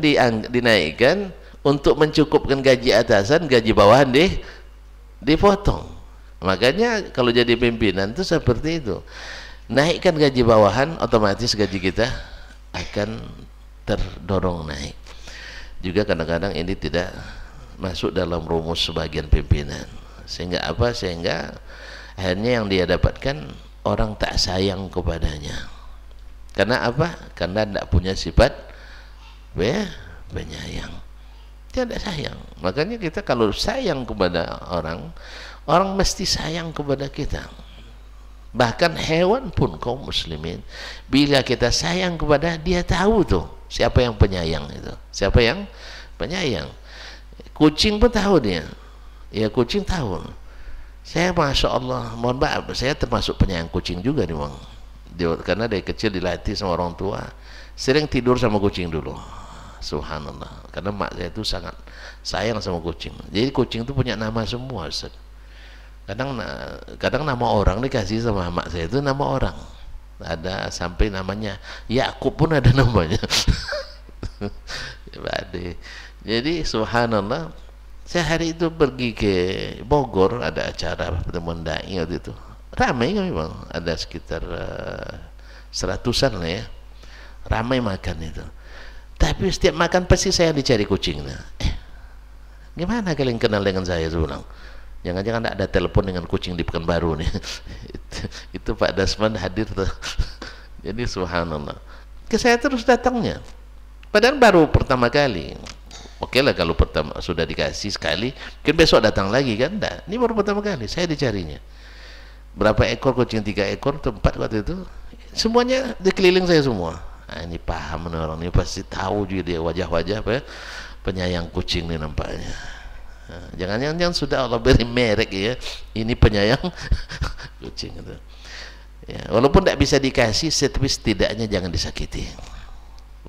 dinaikkan untuk mencukupkan gaji atasan, gaji bawahan dipotong. Makanya kalau jadi pimpinan itu seperti itu. Naikkan gaji bawahan, otomatis gaji kita akan terdorong naik. Juga kadang-kadang ini tidak masuk dalam rumus sebagian pimpinan. Sehingga apa? Sehingga akhirnya yang dia dapatkan, orang tak sayang kepadanya. Karena apa? Karena tidak punya sifat penyayang. Dia tidak sayang. Makanya kita kalau sayang kepada orang, orang mesti sayang kepada kita. Bahkan hewan pun kaum muslimin, bila kita sayang kepada dia, tahu tuh siapa yang penyayang itu. Siapa yang penyayang. Kucing pun tahu dia. Ya, kucing tahu. Saya masya Allah, mohon maaf, saya termasuk penyayang kucing juga nih bang. Karena dari kecil dilatih sama orang tua, sering tidur sama kucing dulu. Subhanallah. Karena mak saya itu sangat sayang sama kucing. Jadi kucing itu punya nama semua, Ustaz. Kadang nama orang dikasih sama mak saya itu nama orang. Ada sampai namanya Yakub pun ada namanya. Jadi subhanallah, saya hari itu pergi ke Bogor, ada acara pertemuan dai waktu itu. Ramai kan memang, ada sekitar seratusan lah ya. Ramai makan itu. Tapi setiap makan pasti saya dicari kucingnya. Gimana kalian kenal dengan saya? Saya bilang, jangan-jangan ada telepon dengan kucing di Pekanbaru nih. itu Pak Dasman hadir tuh. Jadi subhanallah, ke saya terus datangnya. Padahal baru pertama kali. Oke lah kalau pertama sudah dikasih sekali, mungkin besok datang lagi kan? Enggak, ini baru pertama kali saya dicarinya. Berapa ekor kucing? 3 ekor atau 4 waktu itu. Semuanya dikeliling saya semua. Nah, ini paham nih orang ini, pasti tahu juga dia wajah-wajah apa ya, penyayang kucing nih nampaknya. Nah, jangan-jangan sudah Allah beri merek ya, ini penyayang kucing itu. Ya, walaupun tidak bisa dikasih, tapi setidaknya jangan disakiti.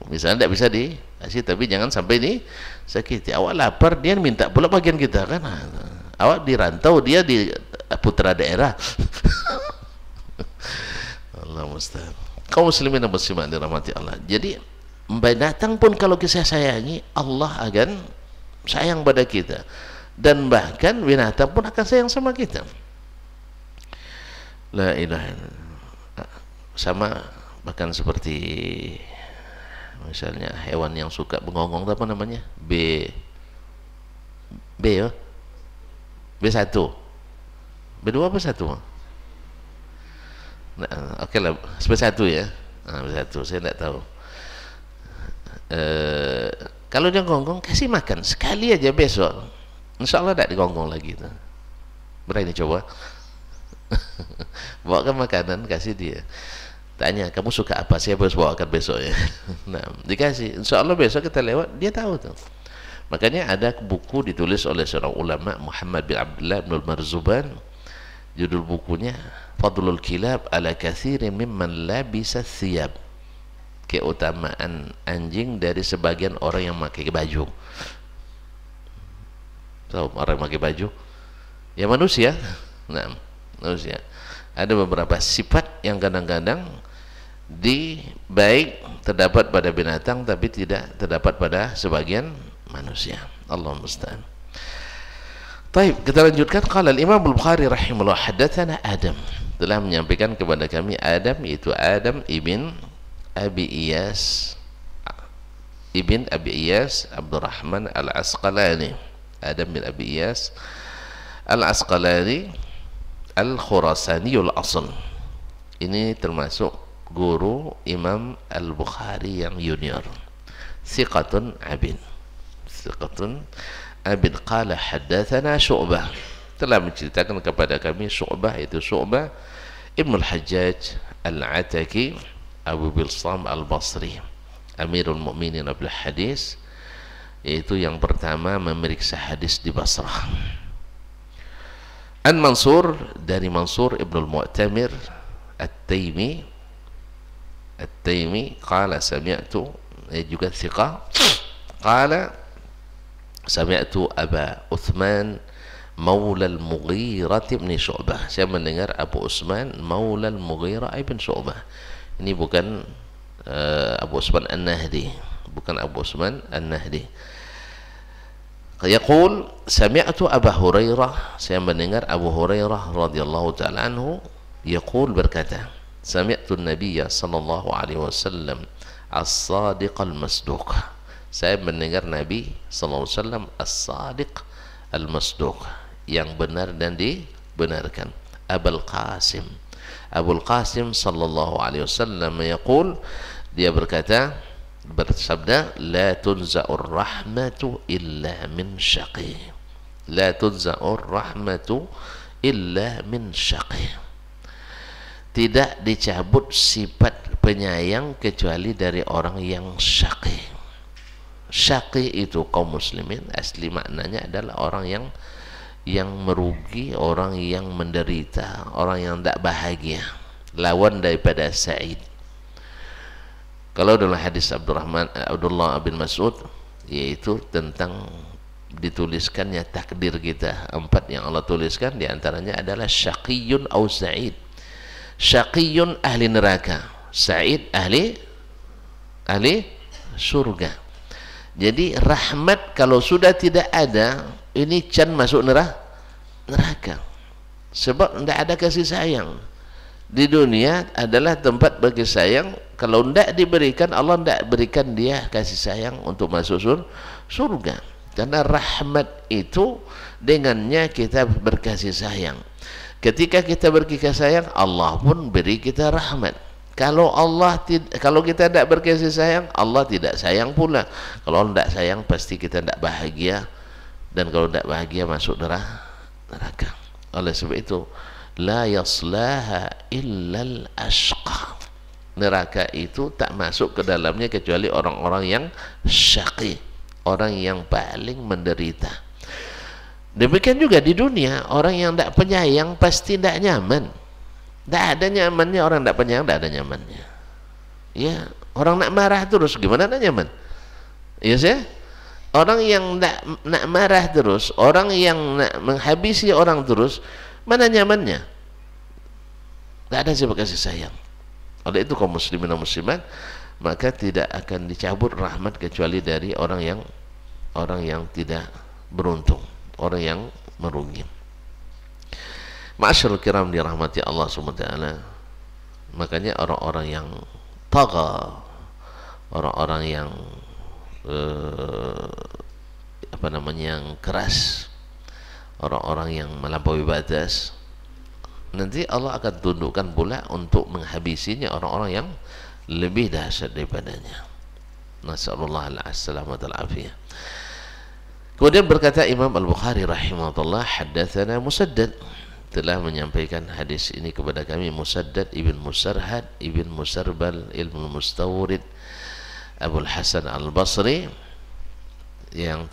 Misalnya tidak bisa dikasih, tapi jangan sampai disakiti. Awak lapar, dia minta pula bagian kita kan. Awak di rantau, dia di putra daerah. Allah musta'an. Kaum muslimin dan muslimat dirahmati Allah. Jadi binatang pun kalau kita sayangi, Allah akan sayang pada kita, dan bahkan binatang pun akan sayang sama kita. La ilaha illallah. Sama bahkan seperti misalnya hewan yang suka bengongong, apa namanya? B ya? B1. B2 apa 1? Nah, oke lah, B1 ya. Nah, B1 saya tidak tahu. Kalau dia gonggong, kasih makan sekali aja, besok insya Allah tidak digonggong lagi tuh. Berani coba. Bawakan makanan, kasih dia. Tanya, kamu suka apa? Saya harus bawakan besok ya. Nah, dikasih. Insya Allah besok kita lewat, dia tahu tuh. Makanya ada buku ditulis oleh seorang ulama, Muhammad bin Abdullah bin Marzuban. Judul bukunya Fadlul Kilab ala kathirin mimman labisa thiyab. Keutamaan anjing dari sebagian orang yang pakai baju. Tahu orang yang pakai baju? Ya manusia. Nah, manusia. Ada beberapa sifat yang kadang-kadang baik terdapat pada binatang tapi tidak terdapat pada sebagian manusia. Allah musta'an. Baik, kita lanjutkan. Qala al-Imam Al-Bukhari rahimahullah, hadatsana Adam, telah menyampaikan kepada kami Adam, yaitu Adam ibn Abi Iyas Abdurrahman Al-Asqalani. Adam bin Abi Iyas Al-Asqalani Al-Khurasani al-asl. Ini termasuk guru Imam Al-Bukhari yang junior. Thiqatun abin qala haddatsana Syu'bah, telah menceritakan kepada kami Syu'bah, itu Syu'bah Ibn al-Hajjaj Al-Ataki Abu Bilsam Al-Basri, Amirul Mukminin bil hadis, yaitu yang pertama memeriksa hadis di Basrah. An Mansur, dari Mansur Ibn al-Mu'tamir At-Taimi qala sami'tu, juga thiqah, qala sami'tu Aba Uthman Maula al-Mughirah bin Syu'bah. Saya mendengar Abu Uthman Maula al-Mughirah bin Syu'bah. Ini bukan Abu Uthman An-Nahdi, bukan Abu Uthman An-Nahdi. Yaqul sami'tu Abu Hurairah, saya mendengar Abu Hurairah radhiyallahu ta'ala anhu, yaqul, berkata, sami'tu an-nabiyya sallallahu alaihi wasallam as-sadiq al-masduq, saya mendengar Nabi sallallahu alaihi wasallam as-sadiq al-masduq, yang benar dan dibenarkan. Abul Qasim sallallahu alaihi wasallam yaqul, dia berkata, bersabda, la tunza'ur rahmatu illa min syaqi, la tunza'ur rahmatu illa min syaqi, tidak dicabut sifat penyayang kecuali dari orang yang syaqi. Syaqi itu kaum muslimin, asli maknanya adalah orang yang merugi, orang yang menderita, orang yang tidak bahagia. lawan daripada sa'id. Kalau dalam hadis Abdullah bin Mas'ud, yaitu tentang dituliskannya takdir kita, 4 yang Allah tuliskan, diantaranya adalah syaqiyun au sa'id. Syaqiyun ahli neraka, sa'id ahli surga. Jadi rahmat kalau sudah tidak ada, ini can masuk neraka. Sebab tidak ada kasih sayang. Di dunia adalah tempat bagi sayang. Kalau tidak diberikan, Allah tidak berikan dia kasih sayang untuk masuk surga. Karena rahmat itu dengannya kita berkasih sayang. Ketika kita berkasih sayang, Allah pun beri kita rahmat. Kalau kita tidak berkasih sayang, Allah tidak sayang pula. Kalau Allah tidak sayang, pasti kita tidak bahagia. Dan kalau tidak bahagia, masuk neraka. Oleh sebab itu, la yaslaha illal ashqa. Neraka itu tak masuk ke dalamnya kecuali orang-orang yang syaqi, orang yang paling menderita. Demikian juga di dunia, orang yang tidak penyayang pasti tidak nyaman. Tidak ada nyamannya orang tidak penyayang, tidak ada nyamannya. Ya, orang nak marah terus, gimana nak nyaman? Ya sih? Orang yang nak marah terus, orang yang nak menghabisi orang terus, mana nyamannya? Tidak ada siapa kasih sayang. Oleh itu kaum muslimin dan muslimat, maka tidak akan dicabut rahmat kecuali dari orang yang tidak beruntung, orang yang merugi. Ma'asyiral kiram dirahmati Allah SWT. Makanya orang-orang yang tagha, orang-orang yang yang keras, orang-orang yang melampaui batas, nanti Allah akan tundukkan pula untuk menghabisinya orang-orang yang lebih dahsyat daripadanya. Nasallallahu alaihi afiyah. Kemudian berkata Imam Al-Bukhari rahimahullah, haddatsana Musaddad, telah menyampaikan hadis ini kepada kami Musaddad ibn Musarhad ibn Musarbal ilmu Mustawrid Abul Hasan Al-Basri, yang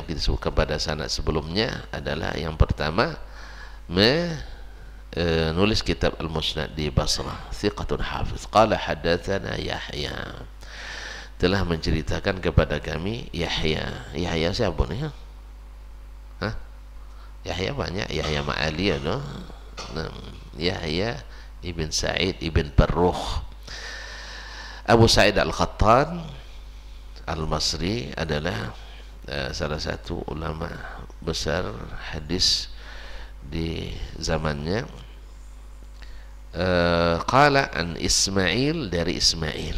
disebutkan pada sanad sebelumnya adalah yang pertama nulis kitab Al-Musnad di Basrah, thiqatun hafiz. Qala haddatsana Yahya, telah menceritakan kepada kami Yahya. Yahya siapa nih? Hah? Yahya banyak, Yahya Ma'ali no? Yahya ibn Sa'id ibn Farrukh. Abu Sa'id Al-Khattan Al-Masri adalah salah satu ulama besar hadis di zamannya. Qala an Ismail, dari Ismail.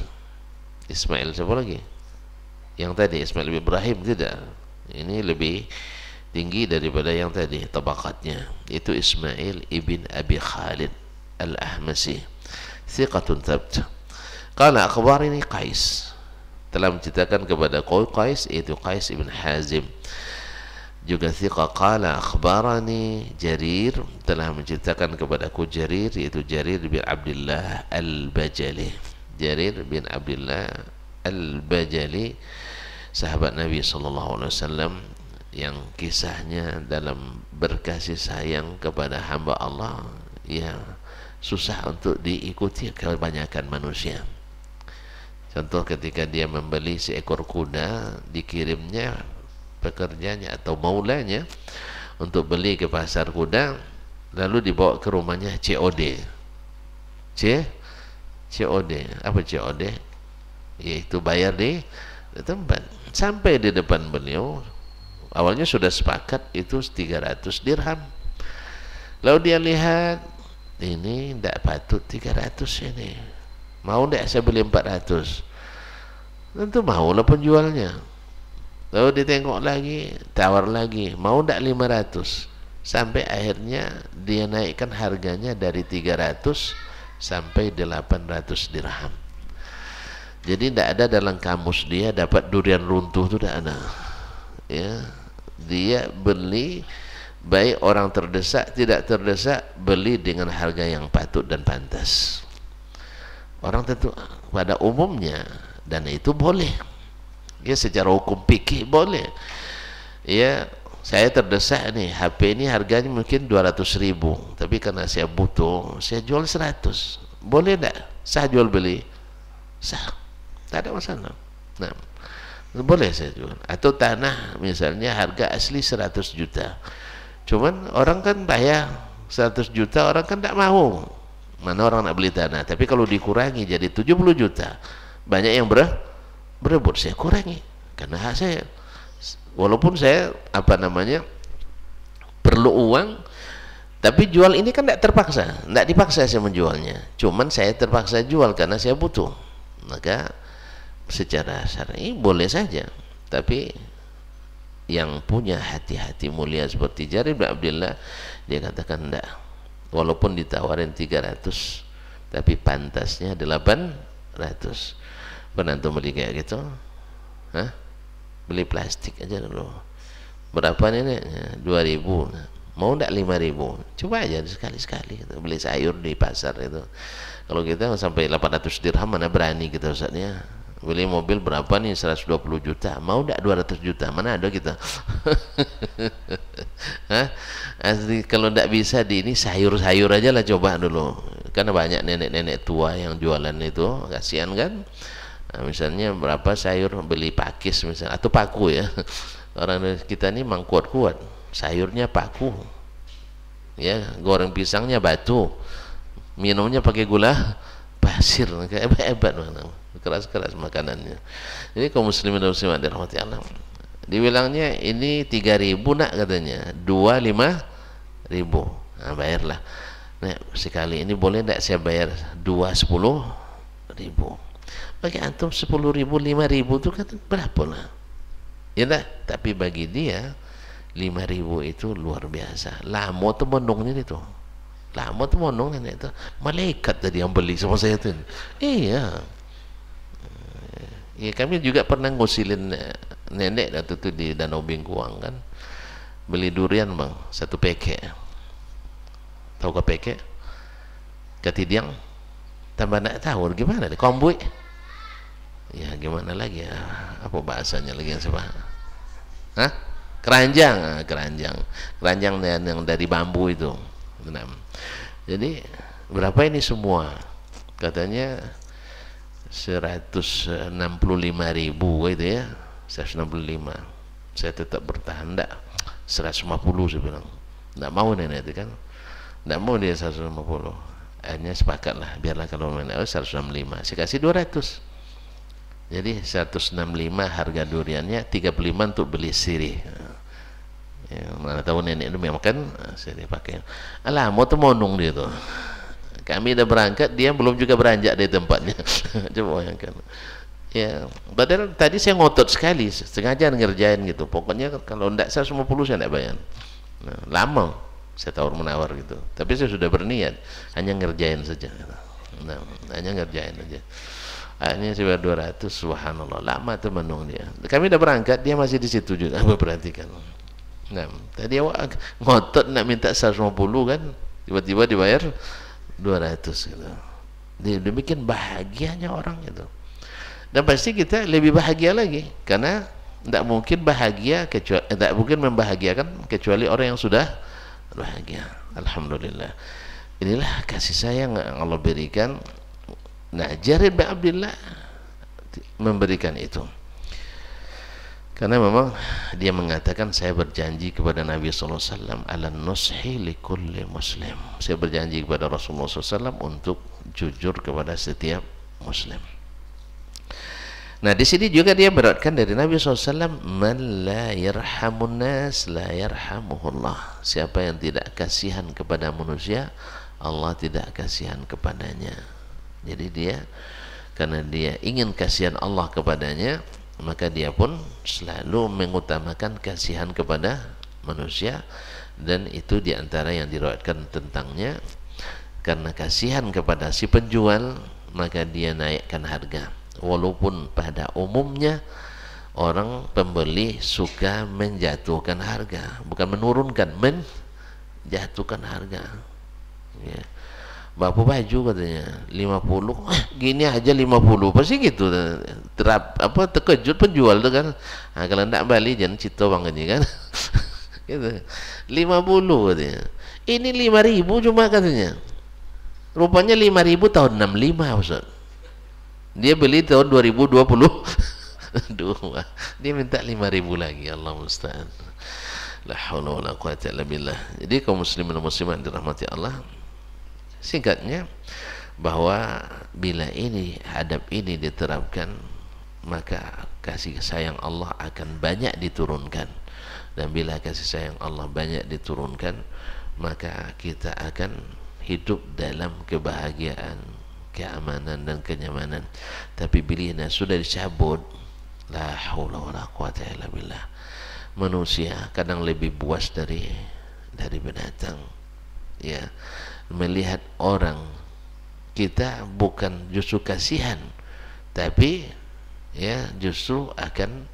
Ismail siapa lagi? Yang tadi Ismail bin Ibrahim, tidak. Ini lebih tinggi daripada yang tadi tabaqatnya. Itu Ismail ibn Abi Khalid Al-Ahmasi, thiqatun thabt. Qala akhbarani Qais, telah menceritakan kepada Qais, yaitu Qais ibn Hazim, juga thiqa. Qala akhbarani Jarir, telah menceritakan kepadaku Jarir, yaitu Jarir bin Abdullah Al-Bajali. Jarir bin Abdullah Al-Bajali, sahabat Nabi SAW, yang kisahnya dalam berkasih sayang kepada hamba Allah ya susah untuk diikuti kebanyakan manusia. Contoh, ketika dia membeli seekor kuda, dikirimnya pekerjanya atau maulanya untuk beli ke pasar kuda, lalu dibawa ke rumahnya COD. COD, apa COD? Yaitu bayar di tempat. Sampai di depan beliau, awalnya sudah sepakat itu 300 dirham. Lalu dia lihat, ini tidak patut 300 ini. Mau tidak saya beli 400? Tentu maulah penjualnya. Lalu ditengok lagi, tawar lagi, mau tidak 500? Sampai akhirnya dia naikkan harganya dari 300 sampai 800 dirham. Jadi tidak ada dalam kamus dia dapat durian runtuh, itu tidak ada. Ya, dia beli, baik orang terdesak tidak terdesak, beli dengan harga yang patut dan pantas. Orang tentu pada umumnya, dan itu boleh ya, secara hukum fikih boleh ya, saya terdesak nih, HP ini harganya mungkin 200.000, tapi karena saya butuh, saya jual 100. Boleh enggak sah jual beli? Sah, tak ada masalah. Nah, boleh saya jual. Atau tanah misalnya harga asli 100 juta, cuman orang kan bayar 100 juta, orang kan tidak mau. Mana orang nak beli tanah? Tapi kalau dikurangi jadi 70 juta, banyak yang berebut. Saya kurangi karena hak saya. Walaupun saya perlu uang, tapi jual ini kan tidak terpaksa, tidak dipaksa saya menjualnya. Cuman saya terpaksa jual karena saya butuh. Maka secara syar'i boleh saja. Tapi yang punya hati-hati mulia seperti Jarir bin Abdullah, dia katakan tidak. Walaupun ditawarin 300, tapi pantasnya 800. Pernah antum beli kayak gitu? Hah? Beli plastik aja dulu. Berapa nih? 2.000. Mau enggak 5.000? Coba aja sekali-sekali gitu. Beli sayur di pasar itu. Kalau kita sampai 800 dirham mana berani kita Ustaznya. Beli mobil berapa nih? 120 juta. Mau enggak 200 juta? Mana ada kita? Hah? Asli, kalau enggak bisa di ini sayur-sayur aja lah, coba dulu. Karena banyak nenek-nenek tua yang jualan itu, kasihan kan? Nah, misalnya berapa sayur, beli pakis misalnya, atau paku ya. Orang kita ini memang kuat-kuat, sayurnya paku ya, goreng pisangnya batu, minumnya pakai gula pasir, hebat-hebat, keras-keras makanannya. Jadi kaum muslimin dan muslimat dirahmati Allah, dibilangnya ini 3.000 nak katanya, 25.000. Nah, bayarlah. Nah, sekali ini boleh tidak saya bayar 10.000? Bagi antum 10.000, 5.000 itu kan berapa lah? Ya dah, tapi bagi dia 5.000 itu luar biasa. Lama tuh monongnya itu. Lama tuh monongnya itu. Malaikat tadi yang beli sama saya tuh. Iya. Ya, kami juga pernah ngusilin nenek waktu itu di Danau Bingkuang kan. Beli durian bang, 1 peke. Tahu ke peke? Ketidiang. Tambah nak tahu gimana nih? Kombui. Ya gimana lagi ya, apa bahasanya lagi yang sama? Hah? Keranjang, keranjang yang dari bambu itu. Nah, jadi berapa ini semua? Katanya 165.000 itu ya, 165. Saya tetap bertahan, enggak 150 saya bilang. Enggak mau nenek itu kan, enggak mau dia 150. Akhirnya sepakat lah, biarlah kalau nenek 165, saya kasih 200. Jadi 165 harga duriannya, 35 untuk beli sirih. Ya, mana tahu nenek itu memang kan sirih pakai. Alah, mau tuh monong dia tuh. Kami udah berangkat, dia belum juga beranjak dari tempatnya. Coba bayangkan. Ya, padahal tadi saya ngotot sekali, sengaja ngerjain gitu. Pokoknya kalau enggak 150 saya enggak bayar. Nah, lama saya tawar menawar gitu. Tapi saya sudah berniat hanya ngerjain saja. Nah, hanya ngerjain aja. Akhirnya sekitar 200, subhanallah, lama tuh menung dia. Kami udah berangkat, dia masih di situ juga. Perhatikan. Nah, tadi awak ngotot nak minta 150 kan, tiba-tiba dibayar 200 gitu. Demikian bahagianya orang itu. Dan pasti kita lebih bahagia lagi, karena tidak mungkin bahagia kecuali, tidak mungkin membahagiakan kecuali orang yang sudah bahagia. Alhamdulillah. Inilah kasih sayang yang Allah berikan. Nah, Jarir bin Abdullah memberikan itu karena memang dia mengatakan, saya berjanji kepada Nabi sallallahu alaihi wasallam ala nushi likulli muslim, saya berjanji kepada Rasulullah SAW untuk jujur kepada setiap muslim. Nah, di sini juga dia beratkan dari Nabi SAW, man la yarhamun nas la yarhamuhullah, siapa yang tidak kasihan kepada manusia, Allah tidak kasihan kepadanya. Jadi dia, karena dia ingin kasihan Allah kepadanya, maka dia pun selalu mengutamakan kasihan kepada manusia. Dan itu diantara yang diriwayatkan tentangnya, karena kasihan kepada si penjual, maka dia naikkan harga. Walaupun pada umumnya orang pembeli suka menjatuhkan harga, bukan menurunkan, menjatuhkan harga ya. Bapak baju katanya 50, gini aja 50, pasti gitu. Terkejut penjual tuh kan. Nah, kalau enggak balik jangan cito bang ini kan. Gitu. 50 katanya. Ini 5.000 cuma katanya. Rupanya 5.000 tahun 65 Ustaz. Dia beli tahun 2020. Aduh, dia minta 5.000 lagi. Allah musta'an. La haula wala quwata illa billah. Jadi kaum muslimin dan muslimat dirahmati Allah, singkatnya bahwa bila ini adab ini diterapkan, maka kasih sayang Allah akan banyak diturunkan. Dan bila kasih sayang Allah banyak diturunkan, maka kita akan hidup dalam kebahagiaan, keamanan dan kenyamanan. Tapi bila sudah dicabut, la haula wala quwata illa billah. Manusia kadang lebih buas dari binatang. Ya, melihat orang, kita bukan justru kasihan, tapi ya justru akan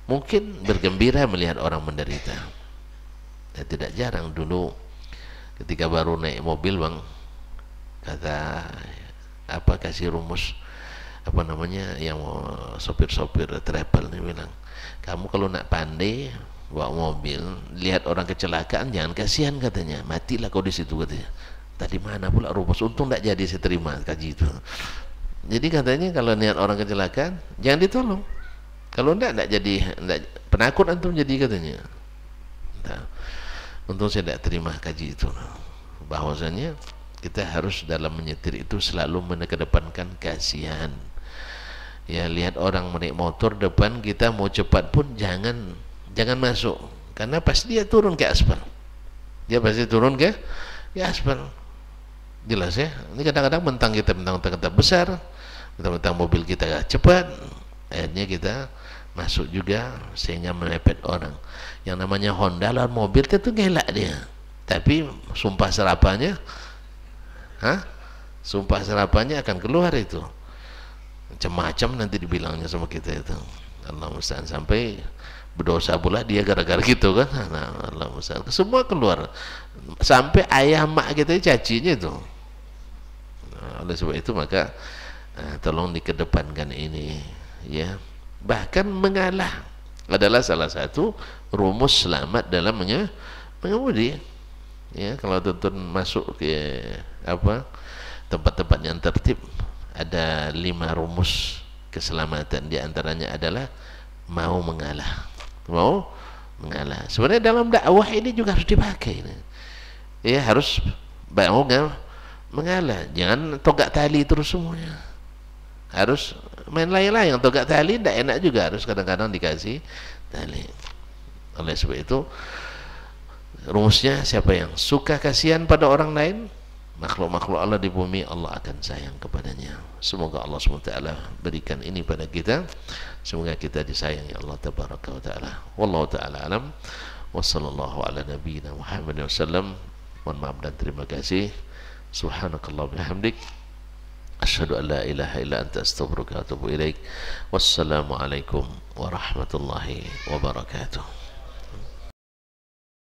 mungkin bergembira melihat orang menderita. Dan tidak jarang dulu ketika baru naik mobil bang, kata apa, kasih rumus apa namanya, yang sopir-sopir travel nih bilang, kamu kalau nak pandai bawa mobil, lihat orang kecelakaan jangan kasihan katanya, matilah kau di situ katanya. Tadi mana pula rumus, untung tak jadi saya terima kaji itu. Jadi katanya kalau lihat orang kecelakaan jangan ditolong, kalau enggak jadi, enggak, penakut antum jadi katanya. Nah, untung saya tidak terima kaji itu, bahwasanya kita harus dalam menyetir itu selalu mengedepankan kasihan. Ya, lihat orang naik motor depan kita mau cepat pun jangan masuk, karena pasti dia turun ke aspal. Dia pasti turun ke aspal. Jelas ya. Ini kadang-kadang mentang kita besar, mentang mobil kita cepat, akhirnya kita masuk juga sehingga mepet orang. Yang namanya Honda lawan mobil itu ngelak dia, tapi sumpah serapannya akan keluar itu macam-macam, nanti dibilangnya sama kita itu. Allah musta'an, sampai berdosa pula dia gara-gara gitu kan. Nah, Allah musta'an, semua keluar, sampai ayah mak kita cacinya itu. Nah, oleh sebab itu maka tolong dikedepankan ini ya. Bahkan mengalah adalah salah satu rumus selamat dalam mengemudi ya. Kalau tuntun masuk ke tempat-tempat yang tertib, ada 5 rumus keselamatan. Di antaranya adalah mau mengalah. Sebenarnya dalam dakwah ini juga harus dipakai ya, harus mau mengalah, jangan togak tali terus semuanya. Harus main layang-layang, togak tali tidak enak juga, harus kadang-kadang dikasih tali. Oleh sebab itu rumusnya, siapa yang suka kasihan pada orang lain, makhluk-makhluk Allah di bumi, Allah akan sayang kepadanya. Semoga Allah SWT berikan ini pada kita. Semoga kita disayangi Allah Tabaraka wa Ta'ala. Wallahu ta'ala alam. Wassallallahu ala nabiyyina Muhammad wasallam. Mohon maaf dan terima kasih. Subhanakallah bihamdik, asyhadu an la ilaha illa anta, astaghfiruka wa atubu ilaik. Wassalamualaikum warahmatullahi wabarakatuh.